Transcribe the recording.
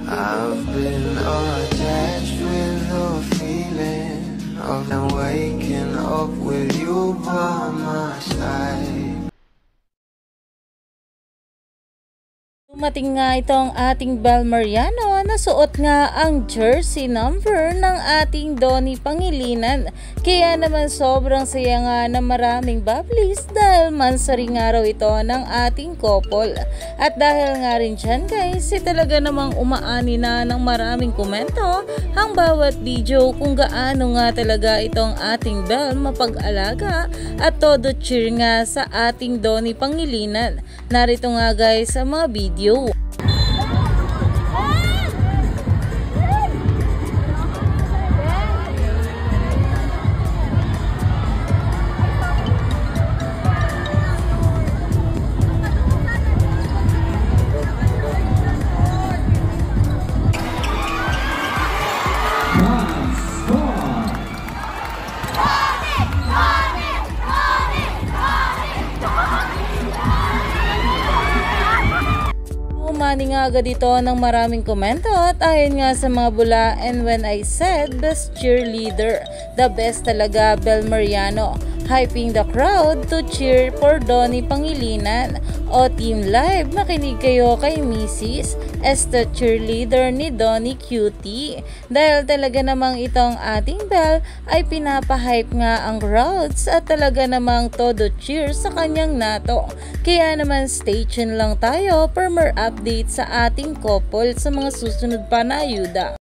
I've been attached with the feeling of waking up with you by my side. Dumating nga itong ating Bel Mariano na suot nga ang jersey number ng ating Donnie Pangilinan. Kaya naman sobrang saya nga na maraming bablis dahil mansaring araw ito ng ating couple. At dahil nga rin dyan guys, talaga namang umaani na ng maraming komento ang bawat video kung gaano nga talaga itong ating Bel mapag-alaga at todo cheer nga sa ating Donnie Pangilinan. Narito nga guys ang mga video. Umani nga agad ito ng maraming komento at ayon nga sa mga bula, and when I said best cheerleader, the best talaga Bel Mariano, hyping the crowd to cheer for Donnie Pangilinan. O Team Live, makinig kayo kay Mrs. as the cheerleader ni Donnie Cutie. Dahil talaga namang itong ating Bel ay pinapahype nga ang crowds at talaga namang todo cheer sa kanyang nato. Kaya naman stay tuned lang tayo for more updates sa ating couple sa mga susunod pa na ayuda.